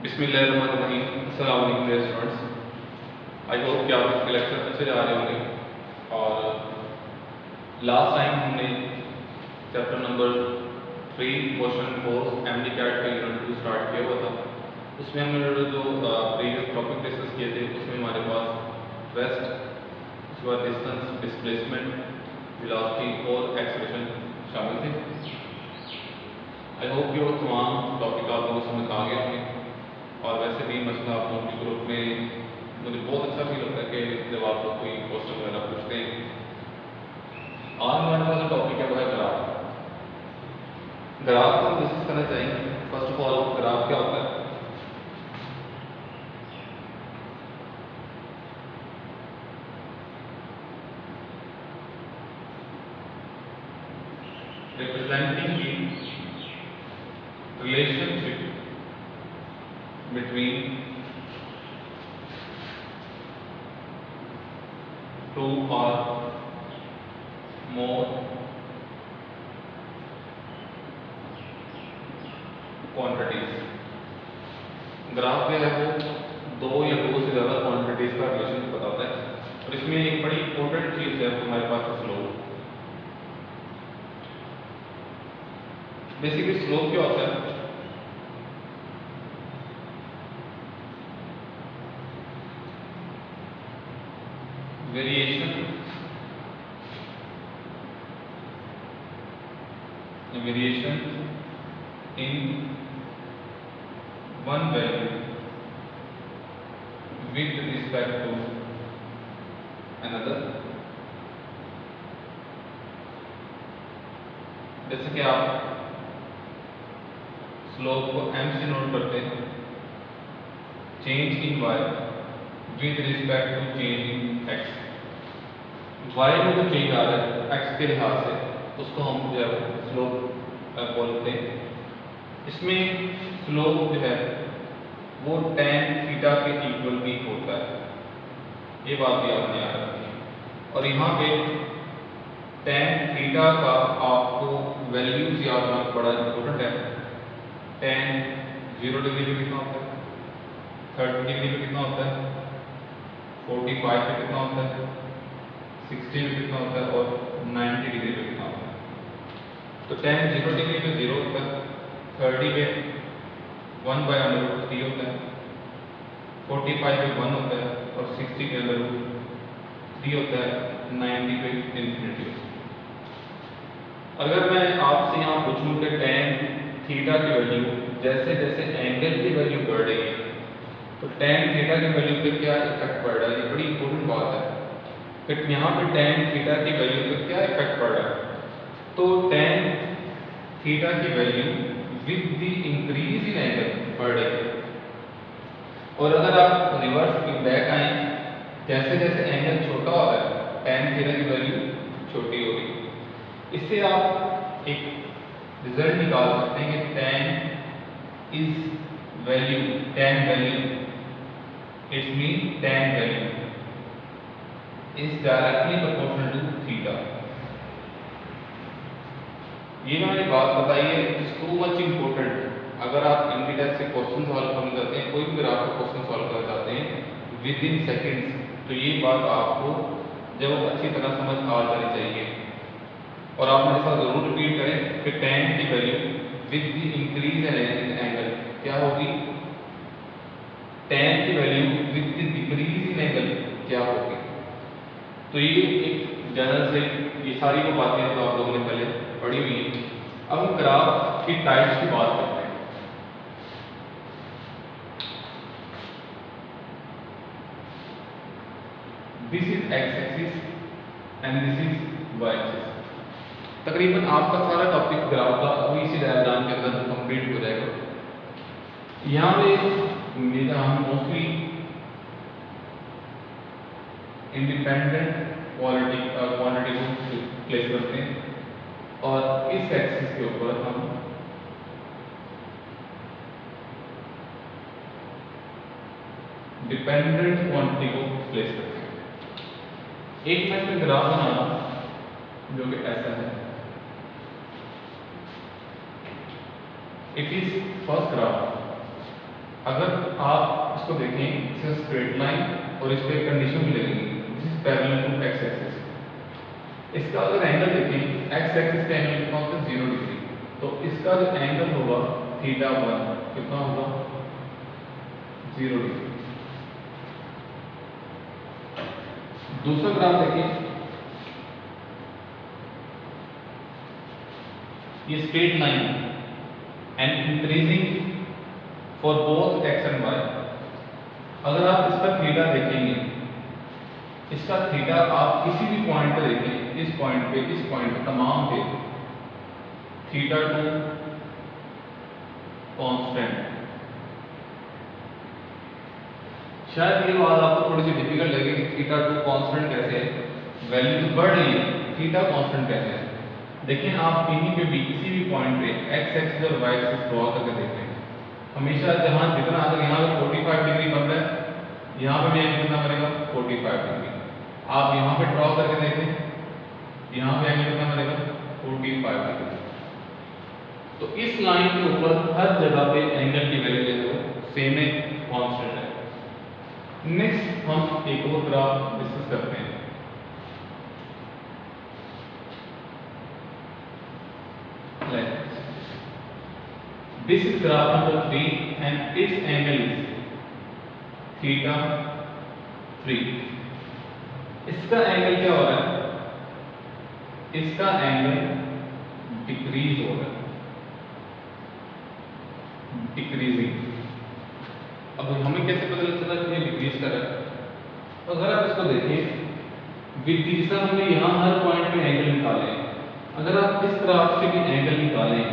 बिस्मिल्लाहिर्रहमानिर्रहीम। अस्सलाम वालेकुम डियर स्टूडेंट्स। आई होप कि आप इसके लेक्चर अच्छे जा रहे होंगे। और लास्ट टाइम हमने chapter number 3 question 4 MDCAT का यूनिट 2 स्टार्ट किया हुआ था। उसमें हमने जो प्रीवियस टॉपिक डिस्कस किए थे उसमें हमारे पास रेस्ट, उसके बाद डिस्टेंस, डिस्प्लेसमेंट, वेलोसिटी और एक्सेलरेशन शामिल थे। आई होप कि वो तमाम टॉपिक आप लोगों को समझ आ गए होंगे। और वैसे भी मसला आप लोगों के ग्रुप में मुझे बहुत अच्छा फील होता है कि जब आप लोग कोई क्वेश्चन वगैरह पूछते हैं। आज हमारे पास जो टॉपिक है वो है ग्राफ। ग्राफ को हम डिस्कस करना चाहेंगे। फर्स्ट ऑफ ऑल ग्राफ क्या होता है? Representing the relationship between two or more quantities। Graph जो है वो दो या दो से ज़्यादा क्वांटिटीज का रिलेशन बताता है। और इसमें एक बड़ी इंपॉर्टेंट चीज़ है हमारे पास स्लोप। बेसिकली स्लोप क्या होता है? Variation in one value with respect to another। जैसे कि आप स्लोप को m से नोट करते हैं, change in y with respect to change in x। y में जो चेंज आ रहा है x के लिहाज से उसको हम जो है स्लोप बोलते हैं। इसमें स्लोप जो है वो tan थीटा के इक्वल भी होता है, ये बात भी आपने याद रखनी है। और यहाँ पे tan थीटा का आपको वैल्यूज याद रखना बड़ा इंपॉर्टेंट है। tan 0 डिग्री पे कितना होता है, 30 डिग्री पे कितना होता है, 45 पे कितना होता है, 60 पे कितना होता है और 90 डिग्री पे कितना होता है। तो tan 0 डिग्री पे 0 होता है, 30 पे 1/√3 होता है, 45 पे 1 होता है और 60 पे √3 होता है, 90 पे इंफिनिटी होता है। अगर मैं आपसे यहाँ पूछूं कि tan थीटा की वैल्यू जैसे जैसे एंगल की वैल्यू बढ़ रही है तो tan थीटा की वैल्यू पे क्या इफेक्ट पड़ रहा है, ये बड़ी इंपॉर्टेंट बात है कि यहाँ पे tan थीटा की वैल्यू पे क्या इफेक्ट पड़ रहा है। तो tan थीटा की value with the increase in angle बढ़ रही है। और अगर आप रिवर्स बैक आए, जैसे जैसे एंगल छोटा हो रहा है tan थीटा की वैल्यू छोटी हो रही है। इससे आप एक रिजल्ट निकाल सकते हैं कि tan इज value, tan value it's mean tan value is directly proportional to theta. ये मैंने बात बताई है, इज टू मच इम्पोर्टेंट। अगर आप इनकी टाइप से क्वेश्चन सॉल्व करना चाहते हैं, कोई भी ग्राफ का क्वेश्चन सॉल्व करना चाहते हैं विद इन सेकेंड्स, तो ये बात आपको जब अच्छी तरह समझ आ जानी चाहिए। और आप मेरे साथ जरूर रिपीट करें कि tan की value with the increase in angle क्या होगी, tan की value with the decrease in angle क्या होगी। तो ये एक जनरल से ये सारी वो बातें तो आप लोगों ने पहले पढ़ी हुई है। अब हम ग्राफ की टाइप्स की बात करते हैं। This is X axis and this is Y axis. तकरीबन आपका सारा टॉपिक ग्राफ का अभी इसी डायग्राम के अंदर कंप्लीट हो जाएगा। यहाँ पे हम मोस्टली इंडिपेंडेंट क्वांटिटी को प्लेस करते हैं और इस एक्सिस के ऊपर हम डिपेंडेंट क्वांटिटी को प्लेस करते हैं। एक मैं इसमें ग्राफ बनाना जो कि ऐसा है। It is first graph। अगर आप इसको देखें, इसे स्ट्रेट लाइन और इस पे कंडीशन भी लगेगी, this is parallel to X axis. इसका अगर एंगल देखें, एक्स एक्सिस का एंगल कितना होता है 0 डिग्री, तो इसका जो एंगल होगा थीटा 1 कितना होगा 0 डिग्री। दूसरा ग्राफ देखिए, ये straight line and increasing for both X and Y. अगर आप इसका थीटा देखेंगे, इसका थीटा आप किसी भी पॉइंट पे देखें, इस पॉइंट पे, इस पॉइंट पे, तमाम पे थीटा 2 कांस्टेंट। शायद ये बात आपको थोड़ी सी डिफिकल्ट लगे कि थीटा 2 कांस्टेंट कैसे है, वैल्यू तो बढ़ रही है, थीटा कांस्टेंट कैसे है। देखिए आप कहीं पे भी किसी भी पॉइंट पे एक्स एक्सिस और वाई एक्सिस ड्रॉ करके देखें, हमेशा जहां जितना अगर यहाँ पे 45 डिग्री बन रहा है, यहाँ पे भी एंगल कितना बनेगा 45 डिग्री। आप यहाँ पे ड्रॉ करके देखें, यहाँ पे एंगल कितना बनेगा 45 डिग्री। तो इस लाइन के ऊपर हर जगह पे एंगल की वैल्यू जो है सेम है, कांस्टेंट है। नेक्स्ट हम एक और ग्राफ डिस्कस करते हैं। This is graph number 3 and its angle is theta 3. इसका एंगल क्या हो रहा है, इसका एंगल डिक्रीज हो रहा है, डिक्रीजिंग। अब हमें कैसे पता चला कि ये डिक्रीज कर रहा है? तो अगर आप इसको देखें, विदिशा हमने यहाँ हर पॉइंट पे एंगल निकाले हैं। अगर आप इस ग्राफ से भी एंगल निकालें,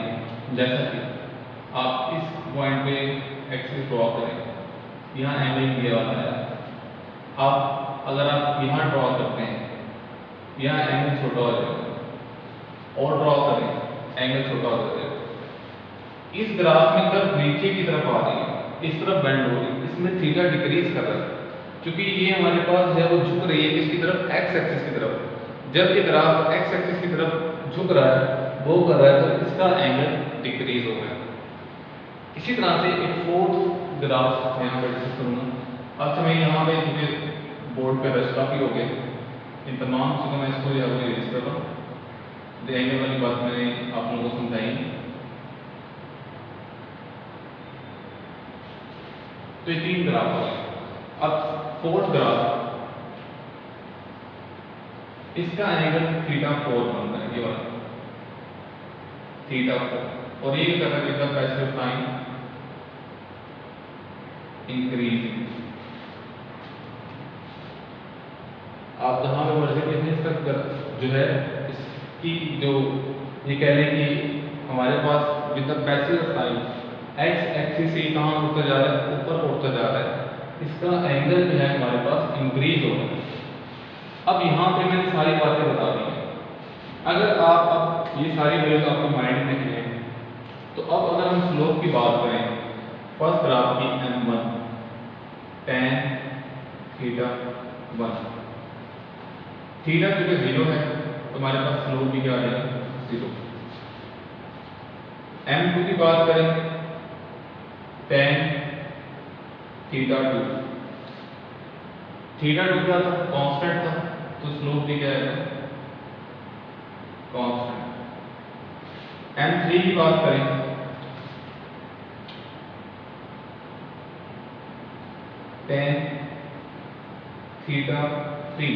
जैसा कि आप इस पॉइंट पे एक्सिस ड्रॉ करें, यहाँ एंगल ये वाला है। आप अगर आप यहाँ ड्रॉ करते हैं, यहाँ एंगल छोटा हो जाएगा, और ड्रॉ करें एंगल छोटा हो जाएगा। इस ग्राफ में कर्व नीचे की तरफ आ रही है, इस तरफ बेंड हो रही है, इसमें थीटा डिक्रीज कर रहा है, क्योंकि ये हमारे पास है वो झुक रही है किसकी तरफ, एक्स एक्सिस की तरफ। जब ये ग्राफ एक्स एक्सिस की तरफ झुक रहा है, वो कर रहा है, तो इसका एंगल डिक्रीज हो गया। इसी तरह से एक फोर्थ ग्राफ यहाँ पर डिस्कस करूँगा। अच्छा मैं यहाँ पे मुझे बोर्ड पे रश काफ़ी हो गए, इन तमाम चीज़ों में इसको यहाँ पर यूज कर रहा हूँ। एंगल वाली बात मैंने आप लोगों को समझाई। तो ये 3 ग्राफ हो गए। अब फोर्थ ग्राफ, इसका एंगल थीटा 4 बनता है, ये वाला थीटा 4, और ये कर रहा है with the passage of time increasing. आप जहां पे मर्जी देखें, इसका जो है इसकी जो ये कह लें कि हमारे पास with the passage of time X axis से कहाँ उठता जा रहा है, ऊपर उठता जा रहा है, इसका एंगल जो है हमारे पास इंक्रीज हो रहा है। अब यहाँ पे मैंने सारी बातें बता दी हैं। अगर आप अब ये सारी वैल्यूज आपके माइंड में हैं, तो अब अगर हम स्लोप की बात करें, फर्स्ट ग्राफ की m1 tan थीटा 1, थीटा चूंकि 0 है तो हमारे पास स्लोप भी क्या आ जाएगा 0। m2 की बात करें, tan थीटा 2, थीटा 2 क्या था, कांस्टेंट था, तो स्लोप भी क्या है कांस्टेंट। m3 की बात करें, tan थीटा 3,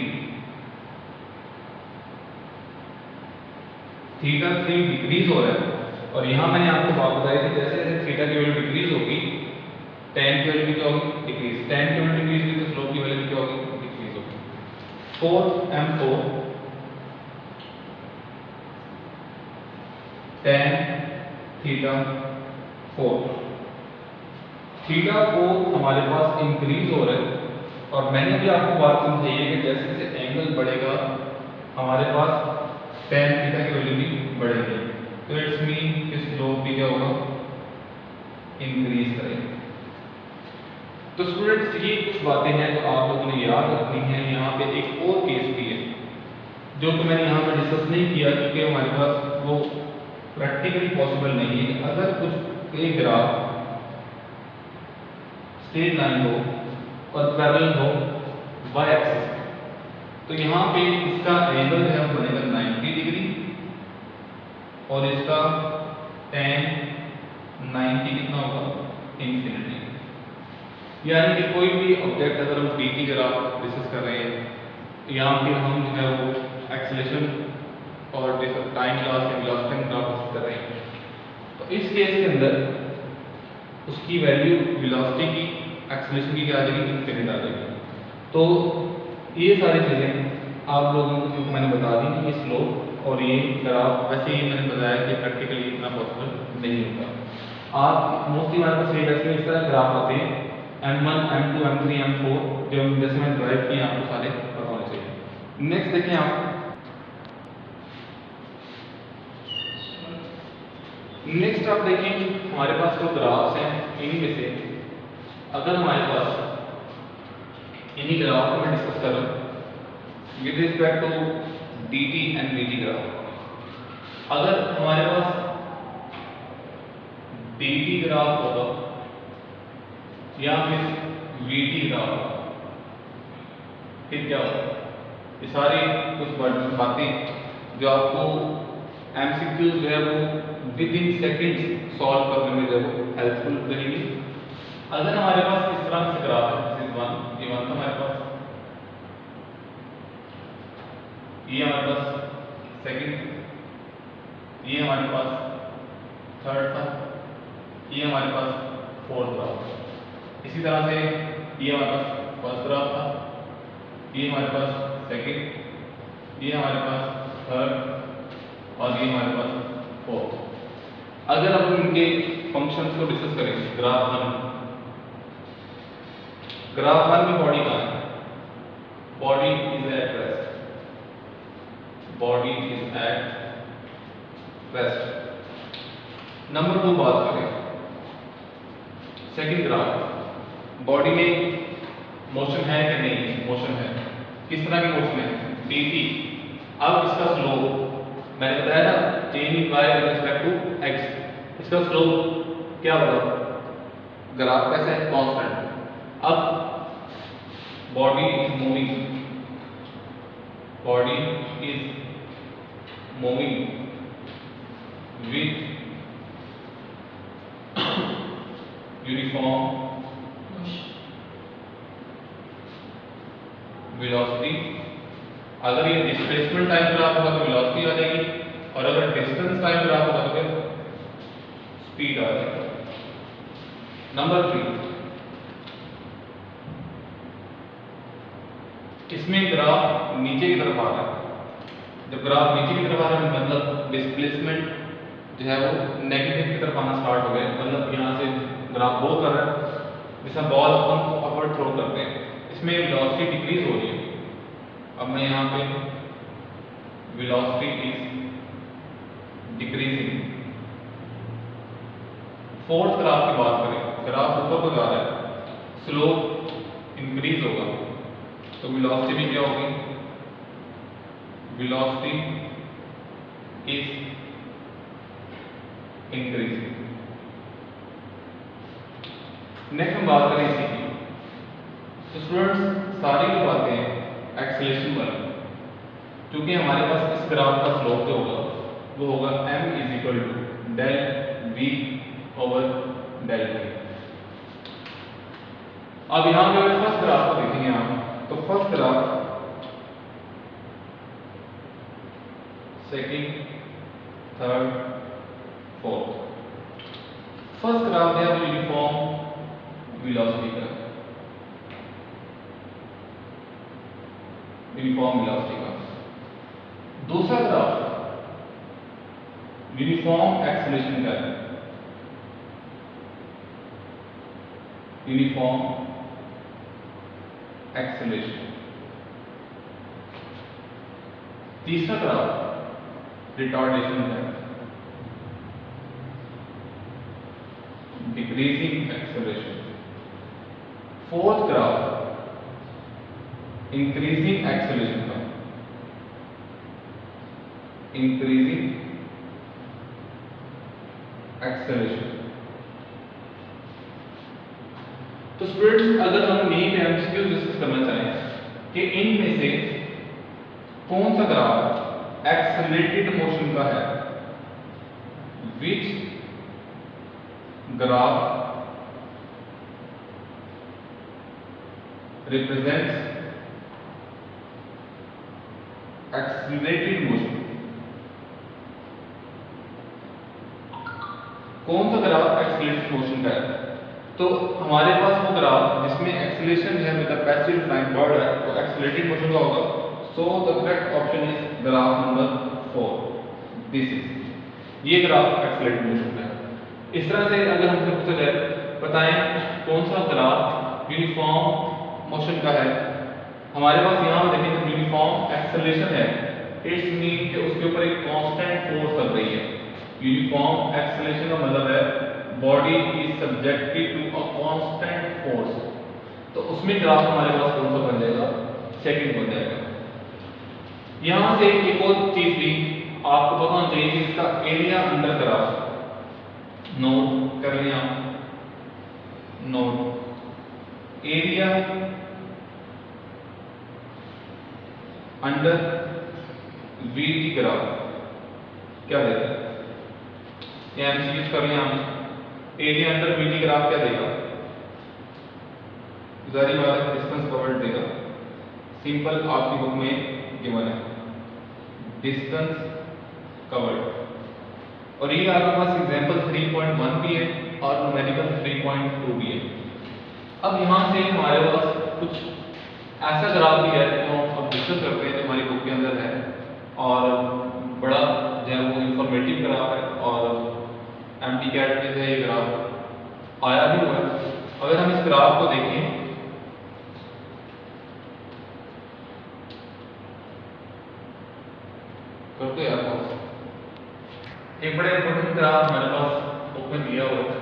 थीटा 3 डिक्रीज हो रहा है, और यहां मैंने आपको बात बताई थी जैसे जैसे थीटा की वैल्यू डिक्रीज होगी, tan की वैल्यू क्या होगी डिक्रीज, tan की वैल्यू डिक्रीज होगी तो स्लोप की वैल्यू क्या होगी डिक्रीज होगी। 4m4 tan थीटा 4, थीटा 4 हमारे पास इंक्रीज हो रहा है, और मैंने भी आपको बात समझाई है कि जैसे जैसे एंगल बढ़ेगा हमारे पास tan थीटा की वैल्यू भी बढ़ेगी, तो इट्स मीन कि स्लोप भी क्या होगा इंक्रीज करेगा। तो स्टूडेंट्स ये कुछ बातें हैं जो आप लोगों ने याद रखनी है। यहाँ पे एक और केस भी है जो कि मैंने यहाँ पे डिस्कस नहीं किया क्योंकि हमारे पास वो प्रैक्टिकली पॉसिबल नहीं है। अगर कुछ एक ग्राफ स्ट्रेट लाइन हो और पैरेलल हो वाई एक्सिस पे, तो यहाँ पे इसका एंगल जो है वो बनेगा 90 डिग्री और इसका tan 90 कितना होगा, इंफिनिटी। यानी कि कोई भी ऑब्जेक्ट अगर हम dt ग्राफ डिस्कस कर रहे हैं या फिर हम जो है वो एक्सेलरेशन और टाइम ग्राफ या वेलोसिटी ग्राफ कर रहे हैं, तो इस केस के अंदर उसकी वैल्यू वेलोसिटी की, एक्सेलरेशन की क्या आ जाएगी, इंफिनिट आ जाएगी। तो ये सारी चीज़ें आप लोगों को मैंने बता दी कि ये स्लोप और ये ग्राफ, वैसे ही मैंने बताया कि प्रैक्टिकली इतना पॉसिबल नहीं होता। आप मोस्टली हमारे पास सिलेबस में इस तरह ग्राफ आते हैं M1, M2, M3, M4, जो जैसे मैंने ड्राइव किए आपको सारे पता होने चाहिए। नेक्स्ट देखें आप, नेक्स्ट आप देखें हमारे पास जो ग्राफ्स हैं इनमें से अगर हमारे पास इन्हीं ग्राफ को मैं डिस्कस कर रहा हूँ with respect to dt and vt graph, अगर हमारे पास dt ग्राफ होगा या फिर vt ग्राफ होगा, फिर क्या होगा, ये सारी कुछ बातें जो आपको MCQ जो है वो विद इन सेकेंड सॉल्व करने में जो है वो हेल्पफुल रहेगी। अगर हमारे पास इस तरह से ग्राफ है, दिस इज वन, ये वन था हमारे पास, ये हमारे पास सेकंड, ये हमारे पास थर्ड था, ये हमारे पास फोर्थ ग्राफ। इसी तरह से ये हमारे पास फर्स्ट ग्राफ था, ये हमारे पास सेकंड, ये हमारे पास थर्ड और ये हमारे पास फोर्थ। अगर हम इनके फंक्शंस को डिस्कस करें, ग्राफ वन की बॉडी कहाँ है, body is at rest, body is at rest. Number 2 बात करें, सेकंड ग्राफ, बॉडी में मोशन है कि नहीं, मोशन है, किस तरह की मोशन है, dt। अब इसका स्लोप मैंने बताया ना, change by with respect to x, इसका स्लोप क्या होगा, ग्राफ कैसा है, कांस्टेंट। अब body is moving, body is moving with uniform velocity. अगर ये डिस्प्लेसमेंट टाइम ग्राफ होगा तो वेलोसिटी आ जाएगी, और अगर डिस्टेंस टाइम ग्राफ होगा तो फिर स्पीड आ जाएगी। नंबर 3, इसमें ग्राफ नीचे की तरफ आ रहा है। जब ग्राफ नीचे की तरफ आ रहा है मतलब डिस्प्लेसमेंट जो है वो नेगेटिव की तरफ आना स्टार्ट हो गया, मतलब यहाँ से ग्राफ गो कर रहा है, जैसा बॉल हम अपवर्ड थ्रो करते हैं, इसमें वेलोसिटी डिक्रीज हो रही है। अब मैं यहाँ पे velocity is decreasing. Fourth graph की बात करें, ग्राफ ऊपर को जा रहा है, स्लोप इंक्रीज होगा, तो वेलोसिटी भी क्या होगी, वेलोसिटी इज इंक्रीजिंग। नेक्स्ट हम बात करें इसी की, तो स्टूडेंट्स सारी जो बातें हैं एक्सेलरेशन वाली, क्योंकि हमारे पास इस ग्राफ का स्लोप जो होगा वो होगा m is equal to del v over del v। अब यहाँ पे अगर फर्स्ट ग्राफ को देखेंगे आप, तो first graph, second, third, fourth, first graph है वो यूनिफॉर्म वेलोसिटी का, यूनिफॉर्म वेलोसिटी का। दूसरा ग्राफ यूनिफॉर्म एक्सेलरेशन का है, यूनिफॉर्म एक्सेलरेशन। तीसरा ग्राफ रिटार्डेशन का है, decreasing acceleration. Fourth graph increasing acceleration का, इंक्रीजिंग एक्सेलरेशन। तो स्टूडेंट्स अगर हम यहीं पे एमसीक्यू डिस्कस करना चाहें कि इनमें से कौन सा ग्राफ एक्सेलरेटेड मोशन का है, which graph represents accelerated motion, कौन सा ग्राफ एक्सेलरेटेड मोशन का है। तो हमारे पास वो ग्राफ जिसमें एक्सेलरेशन है with the passive time bird है तो एक्सेलरेटेड मोशन का होगा। So the correct option is graph number 4, this is, ये ग्राफ एक्सेलरेटेड मोशन का है। इस तरह से अगर हमसे पूछा जाए बताएं कौन सा ग्राफ यूनिफॉर्म मोशन का है, हमारे पास यहाँ पर देखिए यूनिफॉर्म एक्सेलरेशन है, इट्स मीन कि उसके ऊपर एक कांस्टेंट फोर्स लग रही है। यूनिफॉर्म एक्सेलरेशन का मतलब है body is subjected to a constant force, तो उसमें ग्राफ हमारे पास कौन सा बन जाएगा, सेकंड बन जाएगा। यहां से एक और चीज भी आपको पता होना चाहिए कि इसका एरिया अंडर ग्राफ नोट कर लिया, note area under VT graph क्या देगा, या एमसीक्यू कर लिया हमने, एरिया अंडर वीटी ग्राफ क्या देगा, जारी बात है डिस्टेंस कवर्ड देगा, सिंपल आपकी बुक में गिवन है डिस्टेंस कवर्ड, और ये आपके पास एग्जांपल 3.1 भी है और न्यूमेरिकल 3.2 भी है। अब यहाँ से हमारे पास कुछ ऐसा ग्राफ भी है जो हम डिस्कस करते हैं जो हमारी बुक के अंदर है और बड़ा जो है वो इंफॉर्मेटिव ग्राफ है और एमटी कैट में से ये ग्राफ आया भी हुआ है। अगर हम इस ग्राफ को देखें कर तो यार एक बड़े इंपॉर्टेंट ग्राफ हमारे पास बुक में दिया हुआ है,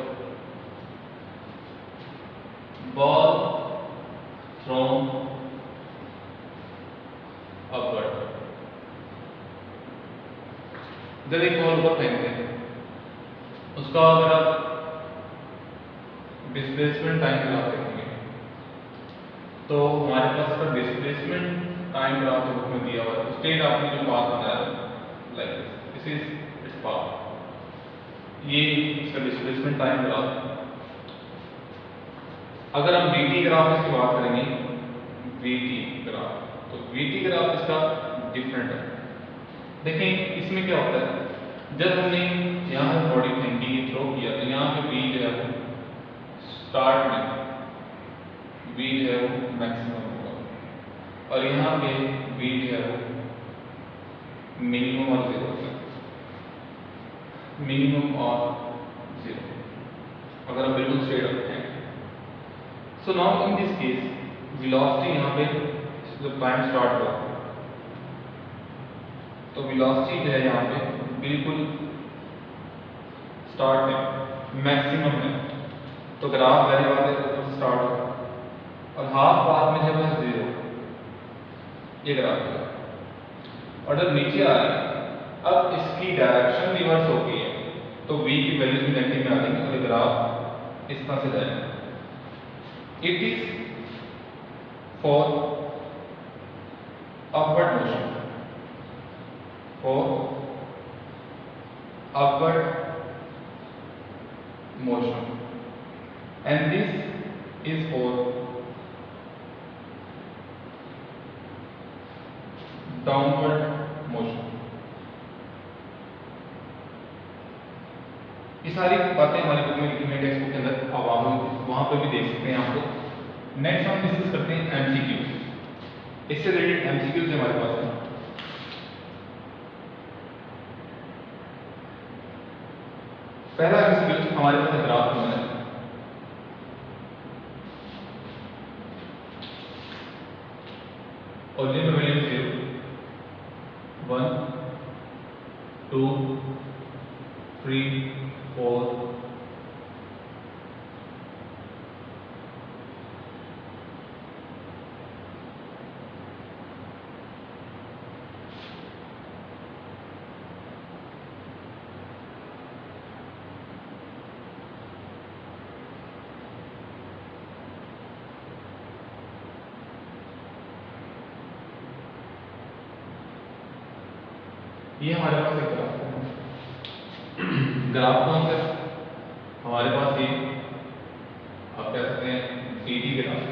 बॉल फ्रॉम अपवर्ड, जब एक बॉल ऊपर फेंकते हैं उसका अगर आप डिस्प्लेसमेंट टाइम ग्राफ देखेंगे तो हमारे पास इसका डिस्प्लेसमेंट टाइम ग्राफ जो बुक में दिया हुआ है, स्टेट आपने जो पाथ बनाया like this is its path, ये इसका डिस्प्लेसमेंट टाइम ग्राफ। अगर हम वीटी ग्राफ इसकी बात करेंगे, वीटी ग्राफ, तो वीटी ग्राफ इसका डिफरेंट है। देखें इसमें क्या होता है, जब हमने यहाँ बॉडी फेंकी थ्रो किया तो यहाँ पे वी जो है वो स्टार्ट में वी जो है वो मैक्सिमम होगा और यहाँ पे वी जो है वो मिनिमम और जीरो होगा, मिनिमम और जीरो, अगर हम बिल्कुल स्ट्रेट रखते हैं। So now in this case velocity यहाँ पे जब टाइम स्टार्ट हुआ तो वेलोसिटी जो है यहाँ पे बिल्कुल स्टार्ट में मैक्सिमम है, तो ग्राफ जारी बात है स्टार्ट हो और हाफ पाथ में जब है जीरो, ये ग्राफ है। और जब नीचे आ रही है अब इसकी डायरेक्शन रिवर्स हो गई है तो v की वैल्यूज भी नेगेटिव में आ जाएंगी और ग्राफ इस तरह से जाएगा। It is for upward motion, for upward motion and this is for downward motion। ये सारी बातें हमारी बुक में लिखी हुई टेक्स्ट बुक के अंदर, अब आप वहां पर भी देख सकते हैं आपको। नेक्स्ट हम डिस्कस करते हैं एमसीक्यू, इससे रिलेटेड एमसीक्यू हमारे पास है। पहला एमसीक्यू हमारे पास ग्राफ में है, ओरिजिन वैल्यू 0 1 2 3 4 5 ये हमारे पास एक ग्राफ है। ग्राफ कौन सा हमारे पास? ये आप कह सकते हैं एडी ग्राफ।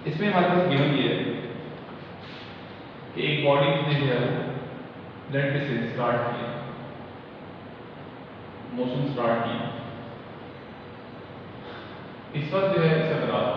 इसमें हमारे पास गिवन ये है कि एक बॉडी ने जो है लेट से स्टार्ट किया, मोशन स्टार्ट किया। इस वक्त जो है इसका ग्राफ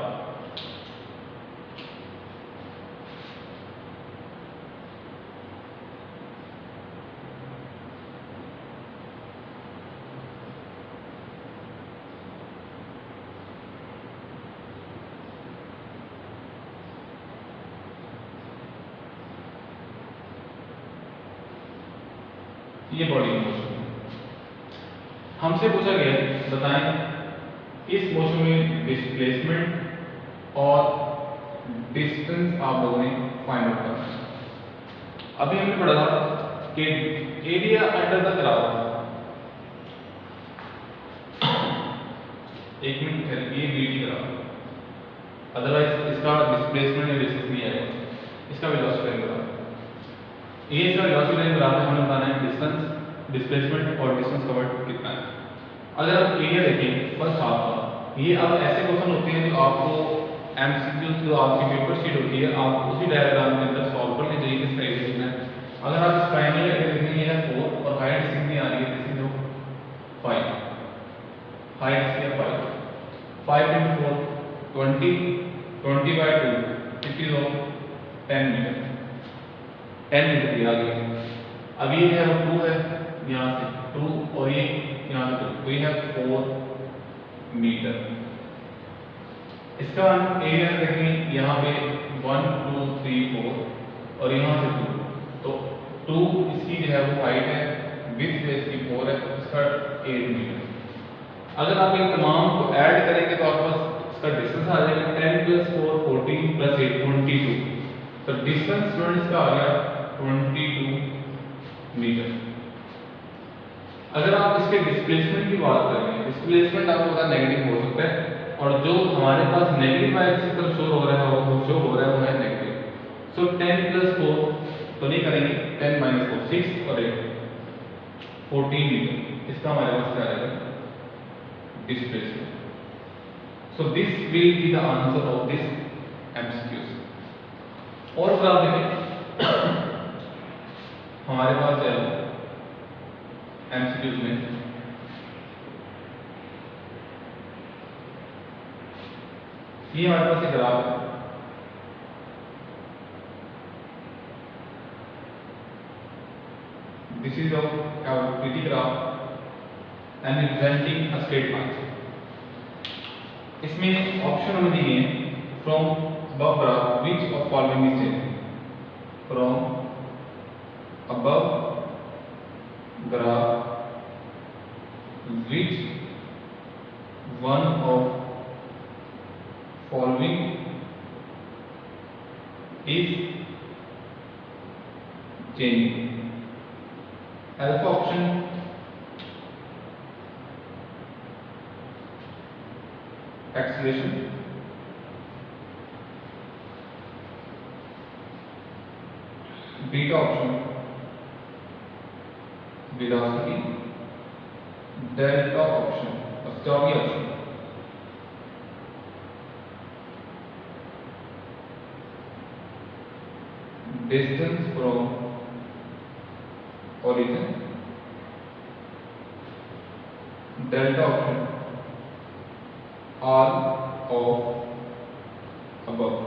ये बॉडी मोशन हमसे पूछा गया बताएं इस मोशन में डिस्प्लेसमेंट और डिस्टेंस आप लोगों ने फाइंड आउट करना है। अभी हमने पढ़ा था कि एरिया अंडर द ग्राफ, एक मिनट ये बीटी ग्राफ, अदरवाइज इसका डिस्प्लेसमेंट या डिस्टेंस नहीं आएगा, इसका वेलोसिटी लाइन ग्राफ। ये इसका वेलोसिटी लाइन ग्राफ है, हमें बताना है डिस्टेंस, डिस्प्लेसमेंट और डिस्टेंस कवर्ड कितना है। अगर आप एरिया देखें फर्स्ट हाफ का, ये अब ऐसे क्वेश्चन होते हैं जो आपको एमसीक्यू जो आपकी पेपर शीट होती है आप उसी डायग्राम के अंदर सॉल्व करने चाहिए किस तरीके से है। अगर आप इस ट्रायंगल लेके देखेंगे ये है 4 और हाइट इसकी आ रही है दिस इज 5, हाइट इसकी है 5 into 4 20 by 2 it is 10 metre, 10 metre दिया गया। अब ये है 2 है यहाँ से 2 और ये यहाँ से 2, तो ये है 4 मीटर। इसका एरिया देखेंगे यहाँ पे 1 2 3 4 और यहाँ से 2, तो 2 इसकी जो है वो हाइट है, विड्थ जो इसकी 4 है, इसका 8 मीटर। अगर आप इन तमाम को ऐड करेंगे तो आपके पास इसका डिस्टेंस आ जाएगा 10 + 4 14 + 8 22, तो डिस्टेंस स्टूडेंट्स का आ गया 22 मीटर। अगर आप इसके डिस्प्लेसमेंट की बात करें, डिस्प्लेसमेंट आपको पता नेगेटिव हो सकता है और जो हमारे पास नेगेटिव एक्सिस की तरफ शो हो रहा है वो है नेगेटिव। सो 10 + 4 तो नहीं करेंगे, 10 - 4 6 और 8 14 मीटर। इसका हमारे पास क्या आएगा displacement. So this will be the answer of this MCQs. और अगर आप देखें हमारे पास है एमसीक्यूज में ये हमारे पास एक ग्राफ है, this is of PT graph and representing a straight line. इसमें ऑप्शन हमें दिए हैं from above graph which of following is taken, from above graph which one of following is changing. Alpha option acceleration, beta option velocity, delta option चौथी option distance from origin, delta option all of above।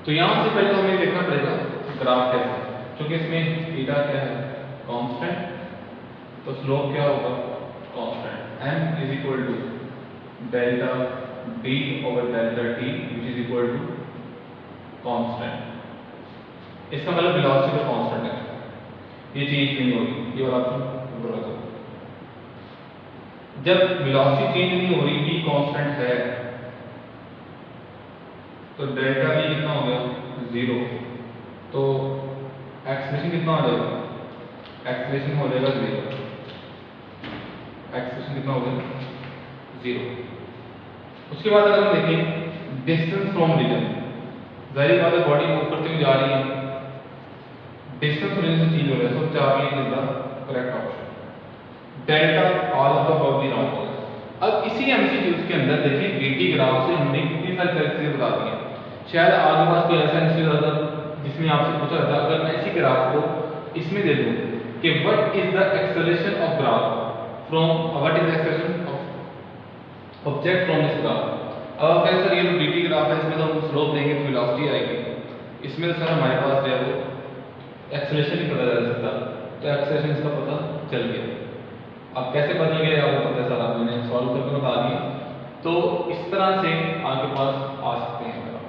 तो यहां से पहले हमें देखना पड़ेगा graph कैसे, क्योंकि इसमें थीटा क्या है कांस्टेंट, तो स्लोप क्या होगा constant m = delta d / delta t which is equal to constant. इसका मतलब वेलोसिटी तो कांस्टेंट है, ये चेंज नहीं होगी, ये वाला ऑप्शन ऊपर रखो। जब वेलोसिटी चेंज नहीं हो रही, v कांस्टेंट है, तो डेल्टा v कितना हो गया 0, तो एक्सेलरेशन कितना हो जाएगा, एक्सेलरेशन हो जाएगा 0, एक्सेलरेशन कितना हो गया 0। उसके बाद अगर हम देखें डिस्टेंस फ्रॉम रीजन, जाहिर बात है बॉडी मूव करती हुई जा रही है, डिस्टेंस होने से चेंज हो रहा है, so Charlie is the correct option. Delta all of the above भी रॉन्ग होगा। अब इसी एमसीक्यूज के अंदर देखिए बीटी ग्राफ से हमने कितनी सारी चीजें बता दी हैं। शायद आपके पास कोई ऐसा एमसीक्यू होता जिसमें आपसे पूछा जाता अगर मैं इसी ग्राफ को इसमें दे दूं कि what is the acceleration of graph from what is the acceleration of object from this graph. अब आप कहें सर ये तो बीटी ग्राफ है, इसमें तो हम स्लोप देंगे तो वेलोसिटी आएगी, इसमें तो सर हमारे पास जो है वो एक्सेलरेशन ही पता चल सकता, तो एक्सेलरेशन इसका पता चल गया। अब कैसे बदल गया आपको पता है सारा, मैंने सॉल्व करके बता दिया। तो इस तरह से आपके पास आ सकते हैं ग्राफ।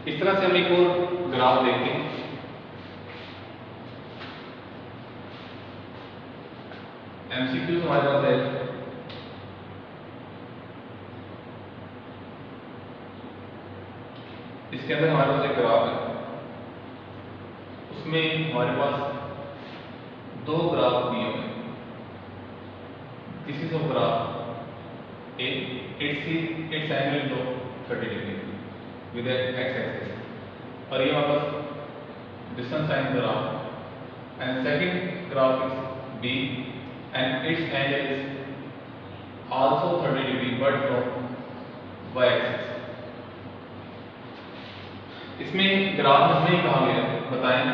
इस तरह से हम एक और ग्राफ देखते हैं। एमसीक्यू हमारे पास है, इसके अंदर हमारे पास एक ग्राफ है, उसमें हमारे पास दो ग्राफ दिए हुए हैं। This is of graph A, it's angle of 30 degree with X axis, और ये हमारे पास distance sine graph, and second graph is B and it's angle is also 30 degree but from Y axis. इसमें graph में हमें कहा गया है बताएं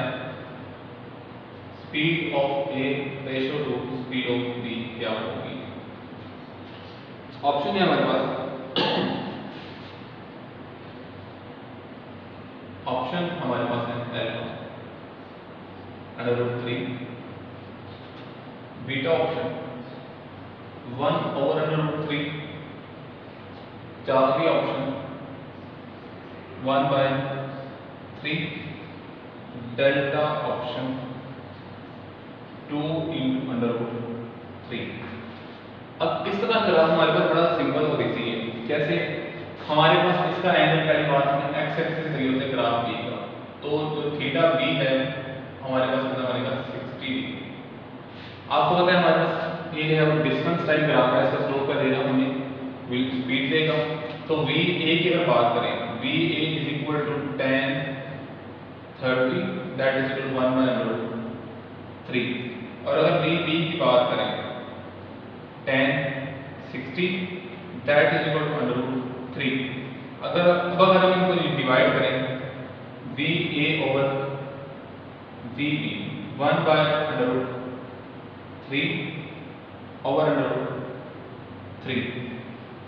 speed of A ratio to speed of B क्या होगी। ऑप्शन है हमारे पास, ऑप्शन हमारे पास है alpha √3, beta option 1/√3, Charlie option 1/3, delta option 2/√3। अब इस तरह ग्राफ हमारे पास बड़ा सिंपल और इजी है। कैसे? हमारे पास इसका एंगल पहली बात में एक्स एक्सिस से होते ग्राफ बी का, तो जो थीटा बी है हमारे पास कितना बनेगा 60 डिग्री। आपको पता है हमारे पास ये है वो डिस्टेंस टाइम ग्राफ है, इसका स्लोप का देगा हमें स्पीड देगा। तो वी ए की अगर बात करें, V A is equal to tan 30 that is equal to 1/√3, और अगर वी बी की बात करें tan 60 that is equal to √3। अगर हम इनको डिवाइड करें V A over V B 1/√3 over √3,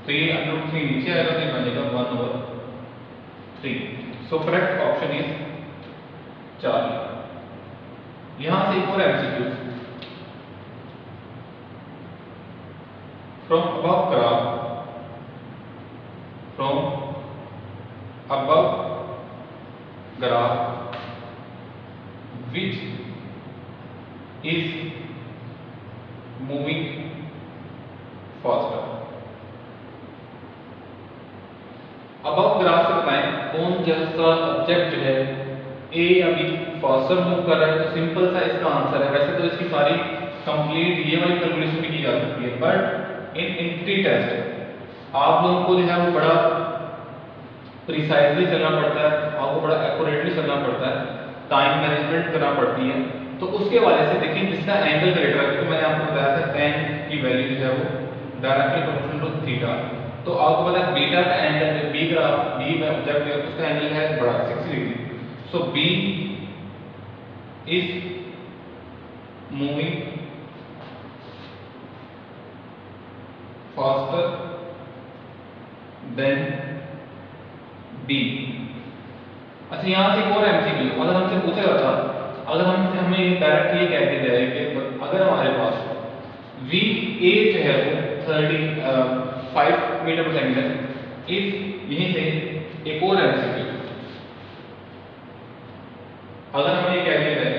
तो ये √3 नीचे आएगा तो ये बनेगा 1/3। So correct option is 4। यहां से एक और MCQ, from above graph which is moving faster। Above graph से बताएं कौन जैसा ऑब्जेक्ट जो है ए अभी फास्टर मूव कर रहा है, तो सिंपल सा इसका आंसर है। वैसे तो इसकी सारी कंप्लीट ये वाली कैलकुलेशन भी की जा सकती है, बट इन इंट्री टेस्ट आप लोगों को जो है वो बड़ा प्रिसाइजली चलना पड़ता है, आपको बड़ा एक्यूरेटली चलना पड़ता है, टाइम मैनेजमेंट करना पड़ती है। तो उसके वाले से देखिए जिसका एंगल ग्रेटर है, तो मैंने आपको बताया था tan की वैल्यू जो है वो डायरेक्टली प्रोपोर्शनल टू थीटा। तो आपको पता है बीटा का एंगल बी ग्राफ बी में ऑब्जेक्ट है उसका एंगल है बड़ा 60 degree. So B is moving faster than B. अच्छा यहाँ से एक और एमसीक्यू, अगर हमसे पूछा जाता, अगर हमसे हमें डायरेक्ट ये कह दिया जाए कि अगर हमारे पास वी ए जो है वो 5 मीटर पर सेकंड है, इस यहीं से एक और एमसीक्यू, अगर हमें ये कह दिया जाए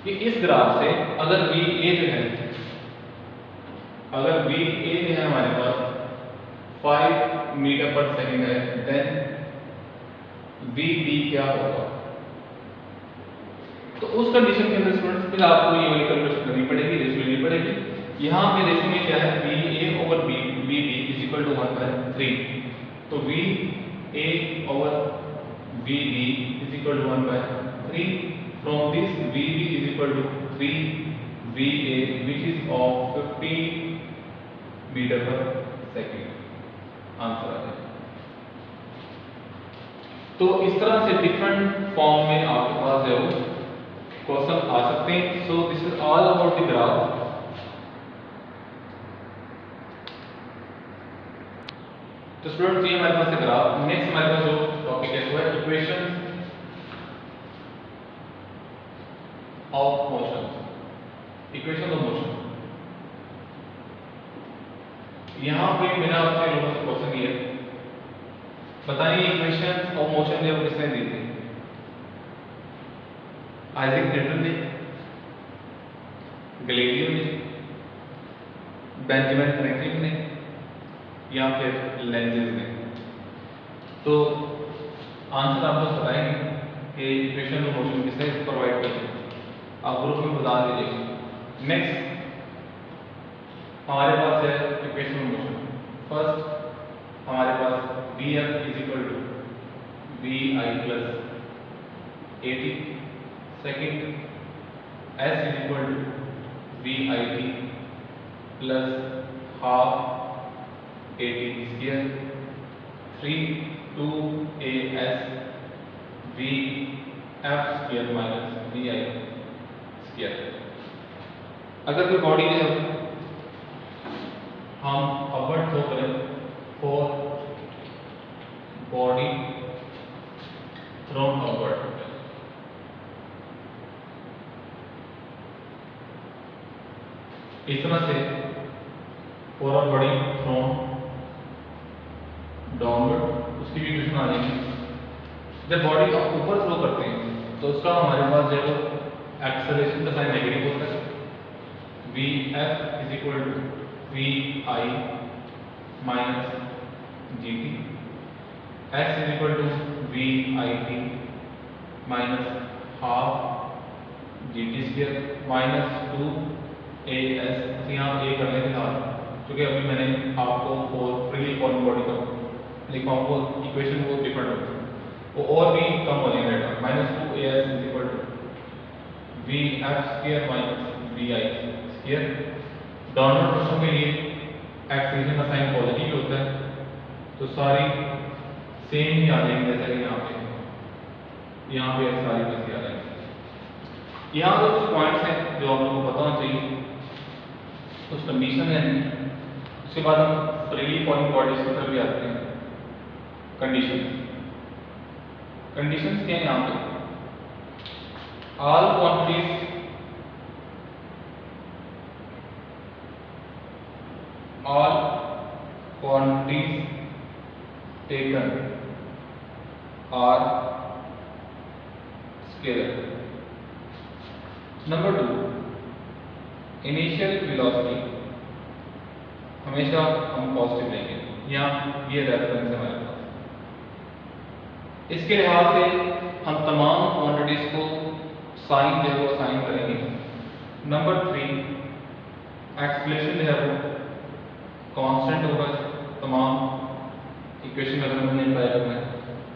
कि इस ग्राफ से अगर वी ए जो है, अगर वी ए जो है हमारे पास 5 मीटर पर सेकंड है, देन वी बी क्या होगा। तो उस कंडीशन के अंदर स्टूडेंट्स फिर आपको ये वाली कैलकुलेशन करनी पड़ेगी, रेशियो लेनी पड़ेगी। यहाँ पे रेशियो में क्या है V A over B B is equal to 1/3। तो V a over vb is equal to 1 by 3. From this vb is equal to 3 va which is of 50 metre पर सेकेंड आंसर आ जाएगा। तो इस तरह से डिफरेंट फॉर्म में आपके पास जो क्वेश्चन आ सकते हैं। So this is all about the graph. तो स्टूडेंट्स ये हमारे पास है ग्राफ। नेक्स्ट हमारे पास जो टॉपिक है वो है equations of motion. Equation of motion, यहाँ पे मैंने आपसे लोगों से क्वेश्चन किया, बताइए इक्वेशन ऑफ मोशन जो किसने दी थी? आइजैक न्यूटन ने, गैलीलियो ने, बेंजामिन फ्रैंकलिन ने, या फिर लेंजेस ने? तो आंसर आप लोग बताएंगे कि इक्वेशन ऑफ मोशन किसने प्रोवाइड की है, आप ग्रुप में बता दीजिएगा। नेक्स्ट हमारे पास है इक्वेशन ऑफ मोशन। फर्स्ट हमारे पास Bf is equal to Vi plus AT। Second S is equal to VIT plus half AT square. 3 2AS VF square minus VI square. अगर कोई बॉडी है हम अपवर्ड फ्लो करें for body thrown upward, इस तरह से for a body thrown downward, उसकी भी इक्वेशन आ जाएगी। जब बॉडी को ऊपर थ्रो करते हैं तो उसका हमारे पास जो एक्सेलरेशन का साइन नेगेटिव होता है। Vf is equal to Vi minus GT। S is equal to VIT minus half GT square minus 2AS। यहाँ A करने के साथ क्योंकि अभी मैंने आपको फॉर फ्रीली फॉर्म बॉडी का लिखा हूँ, वो इक्वेशन वो डिफरेंट होती है, वो और भी कम हो जाएगा। Minus 2AS is equal to VF square minus VI square. Downward motion के लिए एक्सेलरेशन का साइन पॉजिटिव होता है, तो सारी सेम ही आ जाएंगे जैसा कि यहाँ पे सारी वैसे आ जाएंगे। यहाँ पे कुछ पॉइंट्स हैं जो आप लोगों को पता होना चाहिए, कुछ कंडीशन है। उसके बाद हम फ्रीली फॉर्मिंग बॉडीज की तरफ भी आते हैं। कंडीशंस क्या है यहाँ पे? All quantities taken are scalar. Number 2, initial velocity हमेशा हम पॉजिटिव लेंगे, यहाँ ये रेफरेंस है हमारे पास। इसके लिहाज से हम तमाम क्वांटिटीज को साइन जो है वो असाइन करेंगे। नंबर 3, एक्सेलरेशन जो है वो कांस्टेंट होगा तमाम इक्वेशन अगर हमने अप्लाई करना है।